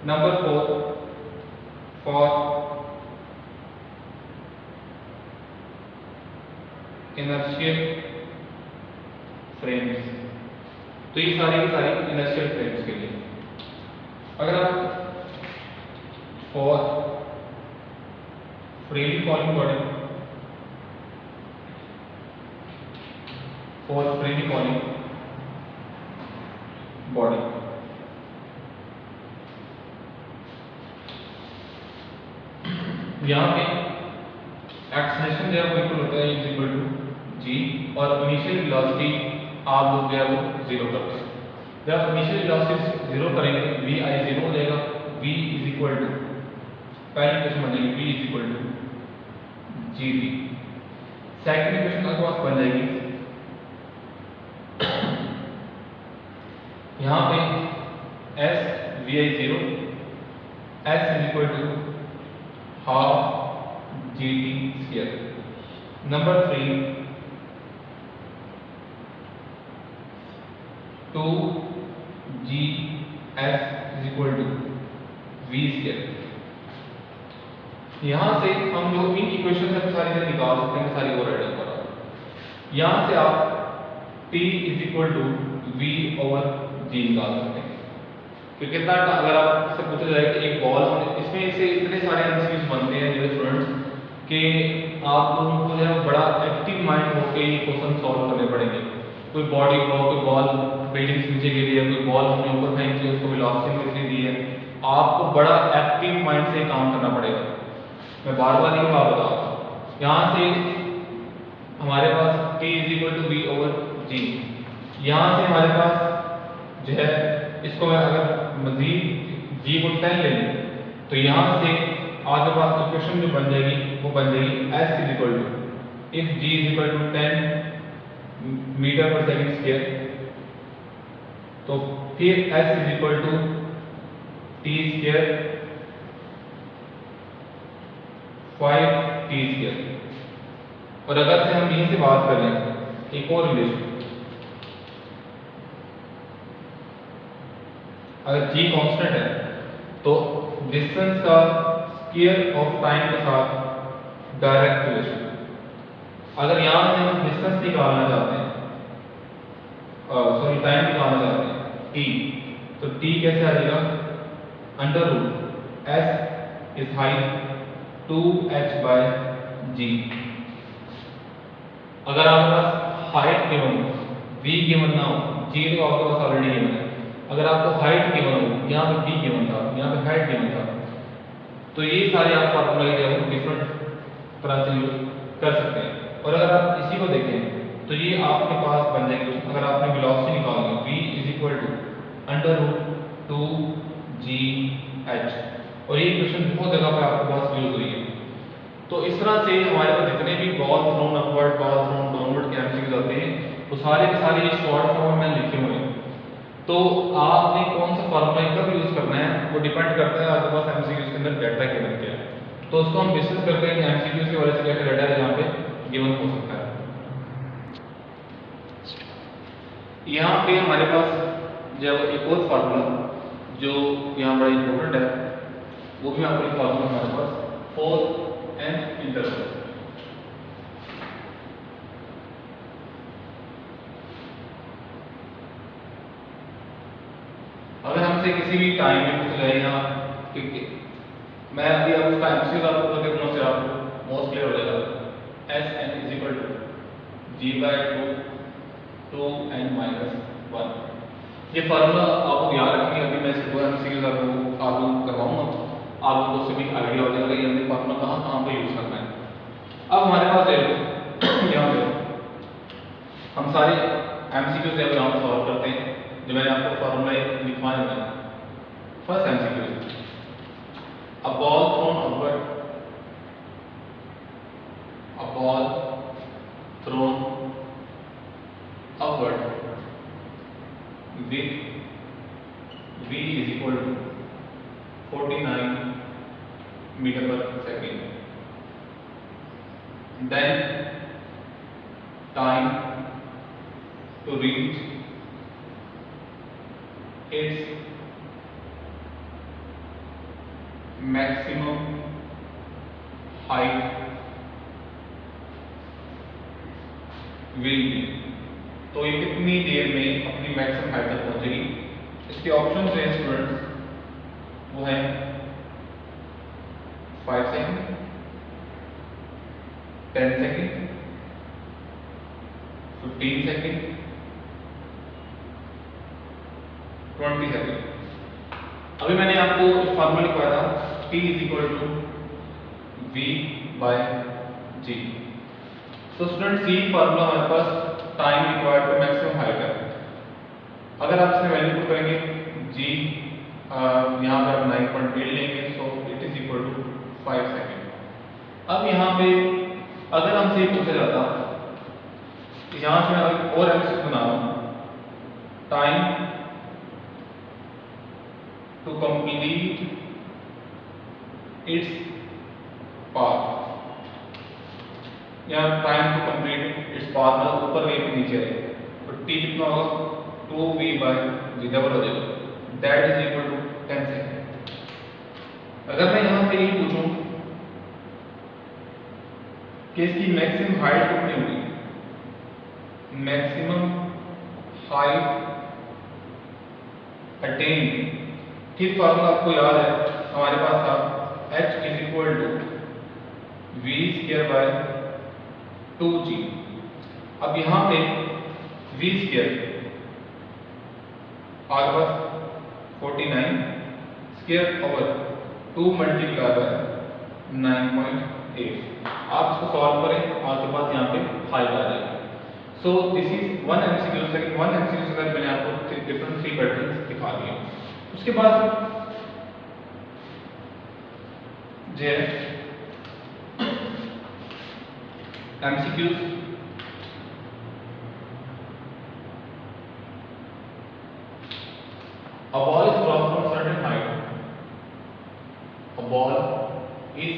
नंबर 4, फॉर इनर्शियल फ्रेम्स, तो ये सारी की सारी इनर्शियल फ्रेम्स के लिए। अगर आप फॉर फ्रीली फॉलिंग बॉडी, यहाँ पे एक्सेलरेशन जो है वो इक्वल होता है इज इक्वल टू g, और इनिशियल वेलोसिटी आप लोग जो है वो 0 करते हैं। जब आप इनिशियल वेलोसिटी 0 करेंगे vi 0 हो जाएगा। v इज इक्वल टू पहली इक्वेशन बन जाएगी v is equal to gt। Second equation आपके पास बन जाएगी, यहाँ पे s vi 0, s is equal to half gt square. Number 3, 2gs is equal to v square. यहाँ से हम जो इन इक्वेशन से सारी चीजें निकाल सकते हैं, सारी वो रेडी करा। यहाँ से आप t is equal to v over g निकाल सकते हैं। क्योंकि कितना, अगर आप इससे पूछा जाए कि एक बॉल, इसमें से इतने सारे एमसीक्यूज बनते हैं जो स्टूडेंट्स कि आप लोगों को जो है बड़ा एक्टिव माइंड होकर ये क्वेश्चन सॉल्व करने पड़ेंगे। कोई बॉडी को, कोई बॉल बिल्डिंग से नीचे गिरी है, कोई बॉल हमने ऊपर फेंकी है, उसको वेलोसिटी कितनी दी है, आपको बड़ा एक्टिव माइंड से काम करना पड़ेगा। मैं बार बार ये बात बता रहा हूँ। यहाँ से हमारे पास t is equal to v over g, यहाँ से हमारे पास जो है, इसको मैं अगर मजीद g को 10 ले लूँ तो यहाँ से आपके पास इक्वेशन जो बन जाएगी वो बन जाएगी s is equal to, if g is equal to 10 metre per second square, तो फिर s is equal to t square 5t square. और अगर से हम यहीं से बात कर लें एक और रिलेशन, अगर g कांस्टेंट है तो डिस्टेंस का स्क्वायर ऑफ टाइम के साथ डायरेक्ट रिलेशन। अगर यहाँ से हम डिस्टेंस निकालना चाहते हैं, सॉरी टाइम निकालना चाहते हैं t, तो t कैसे आ जाएगा, under root s is height 2h by g। अगर आपके पास हाइट गिवन हो, v गिवन ना हो, g तो आपके पास ऑलरेडी गिवन है, अगर आपको हाइट गिवन हो, यहाँ पे v गिवन था, यहाँ पे हाइट गिवन था, तो ये सारे आप फार्मूला जो है डिफरेंट तरह से यूज कर सकते हैं। और अगर आप इसी को देखें तो ये आपके पास बन जाएगी, अगर आपने वेलोसिटी निकालनी है v is equal to under root 2gh, और ये क्वेश्चन बहुत जगह पे आपके पास यूज हुई है। तो इस तरह से हमारे पास जितने भी ball thrown upward, ball thrown downward के एमसीक्यूज आते हैं, वो सारे के सारे ये शॉर्ट फॉर्म में लिखे हुए हैं। तो आपने कौन सा फार्मूला कब यूज करना है वो डिपेंड करता है आपके पास एमसीक्यूज के अंदर डाटा गिवन क्या है। तो उसको हम डिस्कस करते हैं कि एमसीक्यूज की वजह से क्या क्या डाटा है यहाँ पे गिवन हो सकता है। यहाँ पे हमारे पास जो एक और फार्मूला जो यहाँ बड़ा इंपॉर्टेंट है, वो भी आपको फार्मूला हमारे पास 4n इंटरवल। अगर हमसे किसी भी टाइम में पूछ जाए, यहाँ क्योंकि मैं अभी अब उसका एमसीक्यू आपको करके दूंगा, फिर आपको मोस्ट क्लियर हो जाएगा। Sn is equal to g by 2n minus 1। ये फार्मूला आपको याद रखेंगे, अभी मैं सिर्फ एमसीक्यूज आपको करवाऊंगा, आपको उससे भी आइडिया हो जाएगा ये फार्मूला कहाँ कहाँ पे यूज करना है। अब हमारे पास यहाँ पे हम सारे एमसीक्यूज यहाँ पर सॉल्व करते हैं, जो मैंने आपको फार्मूला लिखवाने में। First MCQ, a ball thrown upward, a ball thrown upward with v is equal to 49 meter per second, then time to reach its maximum height will be। तो ये कितनी देर में अपनी मैक्सिमम हाइट तक पहुंचेगी। इसके ऑप्शन हैं स्टूडेंट्स, वो है 5 सेकंड, 10 सेकंड, 15 सेकंड, 20 सेकंड। अभी मैंने आपको एक फार्मूला लिखवाया था t is equal to v by g। तो स्टूडेंट सी फार्मूला हमारे पास time required for maximum height है। अगर आप इसमें वैल्यू पुट करेंगे g यहाँ पर आप 9.8 लेंगे, so it is equal to 5 second. अब यहाँ पे अगर हमसे पूछा जाता, यहाँ से मैं और एमसीक्यू बना रहा हूँ, time to complete its path, या time to complete its path में ऊपर गए फिर नीचे आए, तो t कितना होगा 2v बाय g, डबल हो जाएगा, that is equal to 10 second. अगर मैं यहाँ पे ये पूछूं कि इसकी मैक्सिमम हाइट कितनी होगी, मैक्सिमम हाइट अटेन, ठीक फॉर्मूला आपको याद है, हमारे पास था h is equal to V square by 2g। अब यहाँ पे वी स्क्वायर आपके पास 49 स्क्वायर ओवर 2 मल्टीप्लाई बाय 9.8। आप इसको सॉल्व करें, आपके पास यहाँ पे हाइट आ जाएगा। So this is one MCQ. Second one MCQ से मैंने आपको डिफरेंट 3 पैटर्न्स दिखा दिए। उसके बाद जो है MCQs, a ball is dropped from certain height, a ball is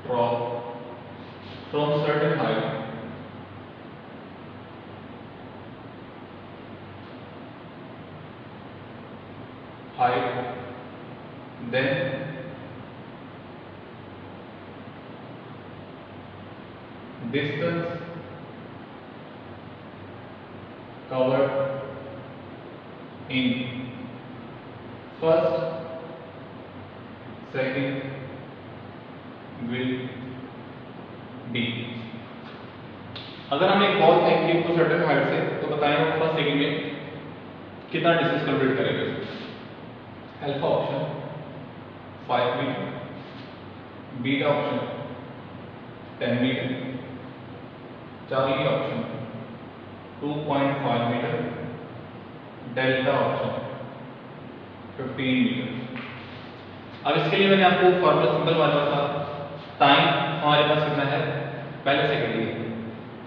dropped from certain height then distance covered in first, second will be। अगर हम एक बॉल फेंकेंगे उसको सर्टेन हाइट से, तो बताएं वो फर्स्ट सेकंड में कितना डिस्टेंस कवर करेगा। Alpha option 5 metre, beta option 10 metre, Charlie option 2.5 metre, delta option 15 metre. अब इसके लिए मैंने आपको फॉर्मूला सिंपल वाला था। टाइम हमारे पास कितना है, पहले सेकंड है,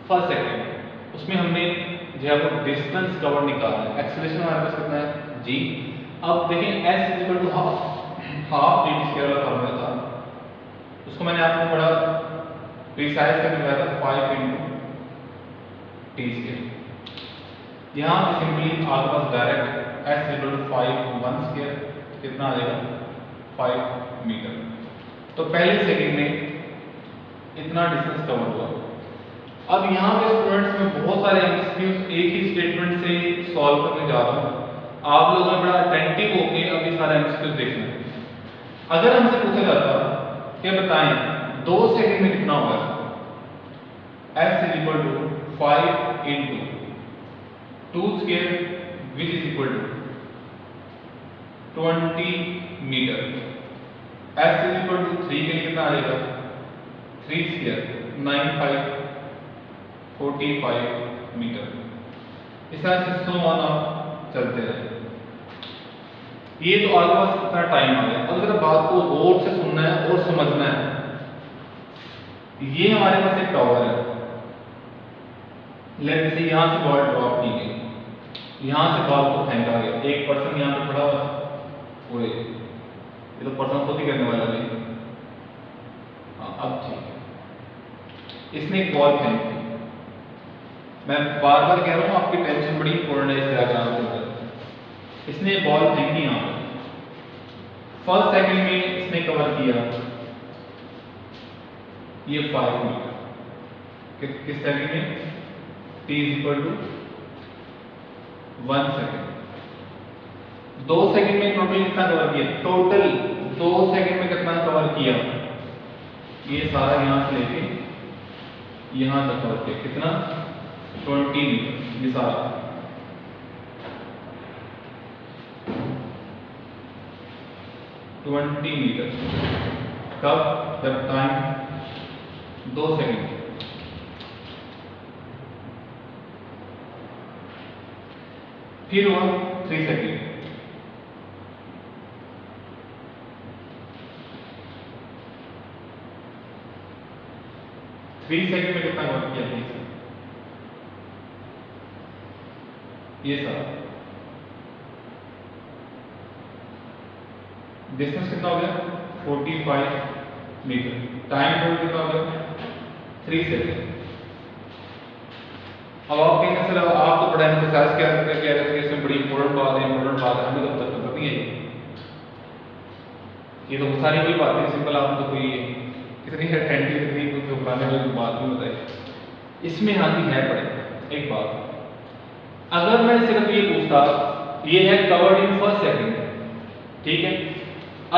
फर्स्ट सेकंड, उसमें हमने जो है वो डिस्टेंस कवर निकालना है। एक्सेलरेशन हमारे पास कितना है जी। अब देखें s equal to half D square वाला फॉर्मूला था, उसको मैंने आपको बड़ा प्रिसाइज करके बताया था 5 इंटू टी स्क्वायर। यहाँ पे सिंपली आपके पास direct s equal to 5 1 square कितना आ जाएगा 5 मीटर। तो पहले सेकंड में इतना डिस्टेंस कवर हुआ। अब यहाँ पे स्टूडेंट्स में बहुत सारे एमसीक्यूज एक ही स्टेटमेंट से सॉल्व करने जा रहा हूँ। आप लोगों ने बड़ा अटेंटिव होकर अभी सारा एमसीक्यूज देखना है। अगर हमसे पूछा जाता कि बताएं 2 सेकंड में कितना होगा, s is equal to 5 into 2 square which is equal to 20 metre. s is equal to 3 के लिए कितना आ जाएगा 3 स्क्वायर 9 5 45 मीटर। इस तरह से 100 माना चलते रहे। ये तो आपके पास कितना टाइम आ गया। अब अगर बात को गौर से सुनना है और समझना है, ये हमारे पास एक टावर है, लेकिन से यहां से बॉल ड्रॉप की गई, यहां से बॉल को फेंका गया, एक पर्सन यहां पे खड़ा हुआ पूरे, ये तो पर्सन खुद ही करने वाला है। हाँ अब ठीक है, इसने एक बॉल फेंकी। मैं बार बार कह रहा हूँ आपकी टेंशन बड़ी इंपॉर्टेंट है इस डायग्राम के अंदर। इसने बॉल फेंकी यहाँ, फर्स्ट सेकंड में इसने कवर किया ये 5 मीटर। किस सेकंड में, t is equal to 1 second. 2 second में टोटल कितना कवर किया, टोटल 2 सेकंड में कितना कवर किया, ये सारा यहां से लेके यहां तक कवर किया, कितना 20 मीटर। ये सारा 20 मीटर। कब, जब टाइम 2 सेकंड। फिर हुआ 3 सेकंड, सेकंड में कितना वर्क किया ये सारा। डिस्टेंस कितना हो गया 45 मीटर। टाइम टोटल कितना हो गया 3 सेकंड। अब आप कहेंगे सर आप तो बड़ा एम्फसाइज कह रहे थे इसमें बड़ी इंपॉर्टेंट बात है, इंपॉर्टेंट बात है, हमें तो पता नहीं है ये तो सारी वही बातें सिंपल, आप तो कोई इतनी अटेंटिव इतनी कुछ घबराने वाली बात नहीं बताई। इसमें यहाँ की है पड़े एक बात, अगर मैं सिर्फ ये पूछता ये है कवर्ड इन फर्स्ट सेकंड, ठीक है,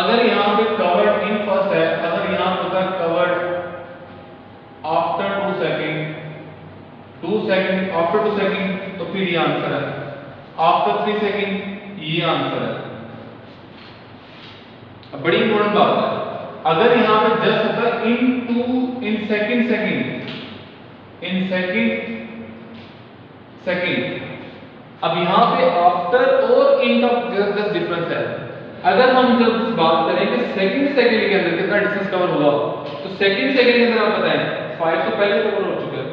अगर यहाँ पे कवर्ड इन फर्स्ट है, अगर यहाँ होता covered after 2 second, 2 second after 2 second, तो फिर ये आंसर है, आफ्टर 3 सेकंड ये आंसर है। अब बड़ी इंपॉर्टेंट बात है, अगर यहाँ पे जस्ट होता इन सेकंड सेकंड, अब यहाँ पे आफ्टर और इन का जस्ट डिफरेंस है। अगर हम जब बात करें कि सेकंड के अंदर कितना डिस्टेंस कवर हुआ, तो सेकंड के अंदर आप बताएं 5 तो पहले कवर हो चुका है,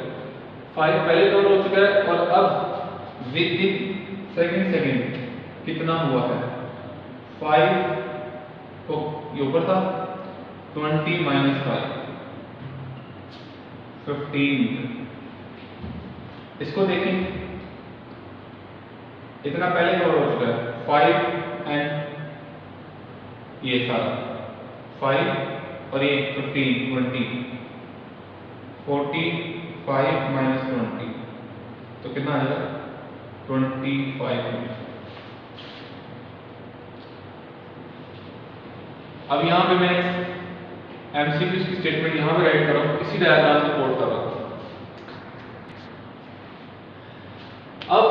5 पहले कवर हो चुका है, और अब विद इन सेकंड कितना हुआ है, 5 तो ये ऊपर था 20 माइनस 5 15। इसको देखें, इतना पहले कवर हो चुका है 5 एंड ये सारा 5 और ये 15 20 45 माइनस 20 तो कितना आएगा 25। अब यहाँ पे मैं एमसीक्यूज की स्टेटमेंट यहाँ पे राइट कर रहा हूँ, इसी डायग्राम को कोड कर रहा हूँ। अब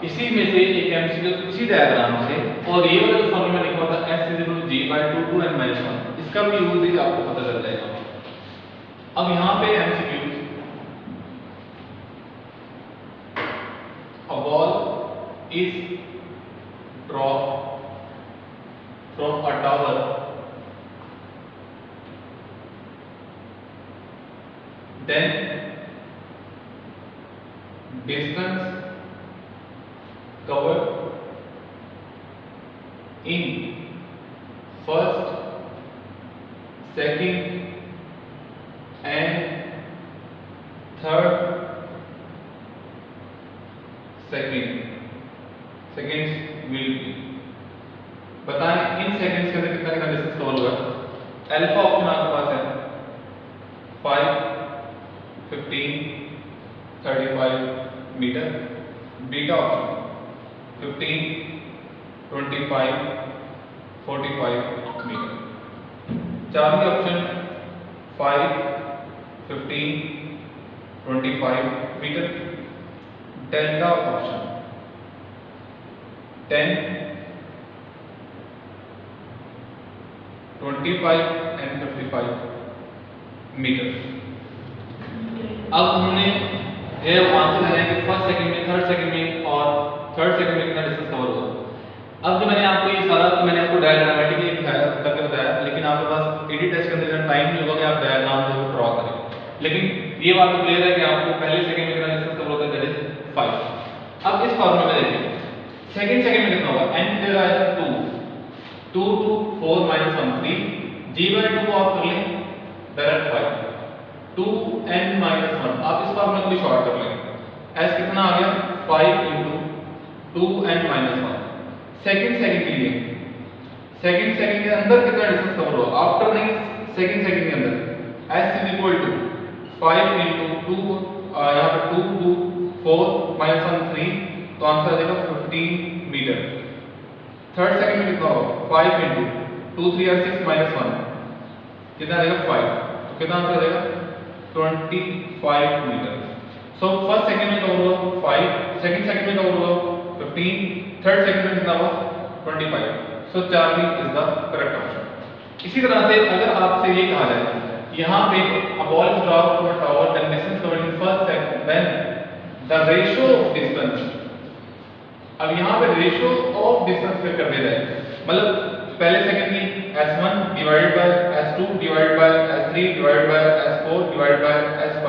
इसी में से एक एमसीक्यू इसी डायग्राम से, और ये वाला जो फॉर्मूला लिखा होता है s = g/2 2n - 1, इसका भी यूज आपको पता चल जाएगा। अब यहाँ पे MCQ, a ball is dropped from a tower then distance covered in first, second and third seconds will be, बताएं इन सेकंड्स के अंदर कितना डिस्टेंस कवर होगा। अल्फा ऑप्शन आपके पास है 5 15 35 मीटर, बीटा ऑप्शन 15 25 45 मीटर, चाबी option 5 15 25 metre, delta option 10 25 and 55 metre. अब हमने ये आंसर है कि फर्स्ट सेकंड में, थर्ड सेकंड में और थर्ड सेकंड में कितना डिस्टेंस कवर होगा। अब जो मैंने आपको ये सारा तो मैंने आपको डायग्रामेटिकली दिखाया करके बताया, लेकिन आपके पास एडी टेस्ट के अंदर टाइम नहीं होगा कि आप डायग्राम जो ड्रॉ करें, लेकिन ये बात तो क्लियर है कि आपको पहले सेकंड में कितना डिस्टेंस कवर होता है, दैट इज 5। अब इस फॉर्मूले में देखिए सेकंड में कितना होगा, n फिर आएगा 2 2 4 -1 3 g/2 को आप कर लें डायरेक्ट 5 2n - 1, आप इस फॉर्मूले को भी शॉर्ट कर लें, s कितना आ गया 5 * 2n - 1। सेकंड के लिए सेकंड के अंदर कितना डिस्टेंस कवर होगा, आफ्टर नहीं सेकंड के अंदर, s = 5 * 2 यहाँ पे 2 2 4 -1 3, तो आंसर आ जाएगा 15 मीटर। थर्ड सेकंड में कितना होगा 5 * 2 3 6 -1 कितना आ जाएगा 5, तो कितना आंसर आ जाएगा 25 मीटर। सो फर्स्ट सेकंड में कवर हुआ 5, सेकंड में कवर हुआ 15, थर्ड सेकंड में कितना हुआ 25। So Charlie is the correct option. इसी तरह से अगर आपसे ये कहा जाए यहाँ पे a ball is dropped from a tower then distance covered in first second then the ratio of distance, अब यहाँ पे रेशियो ऑफ डिस्टेंस पे कर देता है, मतलब पहले सेकंड की s1 divided by s2 divided by s3 divided by s4 divided by s5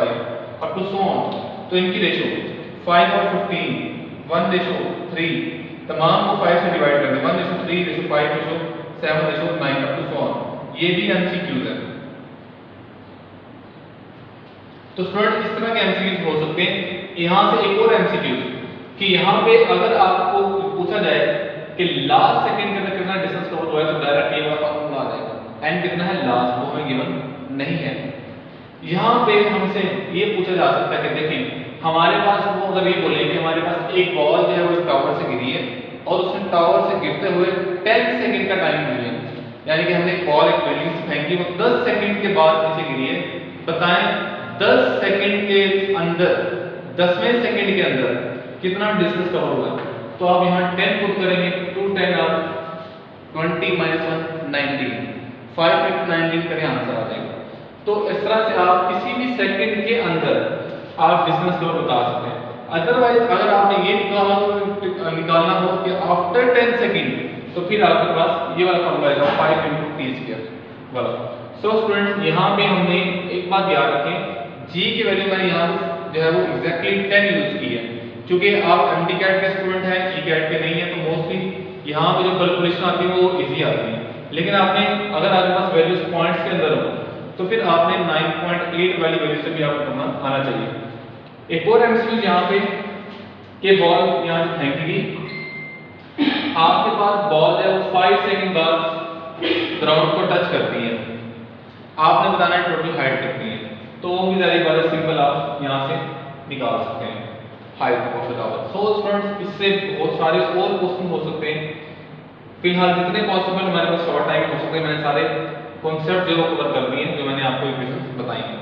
up to so on, तो इनकी रेशियो 5 और 15 1:3, तमाम को 5 से डिवाइड कर दें 1:3 5 7 9 अप टू सो ऑन, ये भी एमसीक्यूज है। तो स्टूडेंट इस तरह के एमसीक्यूज हो सकते हैं। यहाँ से एक और एमसीक्यू कि यहाँ पे अगर आपको पूछा जाए कि लास्ट सेकंड के अंदर कितना डिस्टेंस कवर हुआ है, तो डायरेक्ट ये वाला फॉर्मूला आ जाएगा, n कितना है लास्ट, वो हमें गिवन नहीं है। यहाँ पे हमसे ये पूछा जा सकता है कि देखें हमारे पास वो अगर ये बोले कि हमारे पास एक बॉल जो है वो टावर से गिरी है और उसने टावर से गिरते हुए 10 सेकंड का टाइम लिया, यानी कि हमने एक बॉल एक बिल्डिंग से फेंकी, वो 10 सेकंड के बाद नीचे गिरी है। बताएं 10 सेकंड के अंदर, 10वें सेकंड के अंदर कितना डिस्टेंस कवर होगा? तो आप यहाँ 10 पुट करेंगे, 2 10 और 20 - 1 19, 5 × 19 करें, आंसर आ जाएगा। तो इस तरह से आप किसी भी सेकंड के अंदर आप डिस्टेंस कवर बता सकते हैं। अदरवाइज अगर आपने ये निकालना हो कि आफ्टर 10 सेकंड, तो फिर आपके पास ये वाला फॉर्मूला आएगा 5 × t² वाला। सो स्टूडेंट्स यहाँ पे हमने एक बात याद रखें, g की वैल्यू मैंने यहाँ जो है वो एग्जैक्टली 10 यूज की है, क्योंकि आप MT-CAT के स्टूडेंट हैं, E-CAT के नहीं है, तो मोस्टली यहाँ पे जो कैलकुलेशन आती है वो इजी आती है। लेकिन आपने अगर आपके पास वैल्यूज पॉइंट्स के अंदर हो तो फिर आपने 9.8 वाली वैल्यू से भी आपको करना आना चाहिए। एक और एमसीक्यू यहाँ पे कि बॉल यहाँ से फेंकी गई, आपके पास बॉल है वो 5 सेकंड बाद ग्राउंड को टच करती है, आपने बताना है टोटल हाइट कितनी है। तो वो भी ज़्यादा बात सिंपल आप यहाँ से निकाल सकते हैं height of the tower. So students इससे बहुत सारे और क्वेश्चन हो सकते हैं। फिलहाल जितने पॉसिबल हमारे पास शॉर्ट टाइम हो सकते हैं, मैंने सारे कॉन्सेप्ट जो कवर कर दिए जो मैंने आपको इक्वेशन बताई हैं।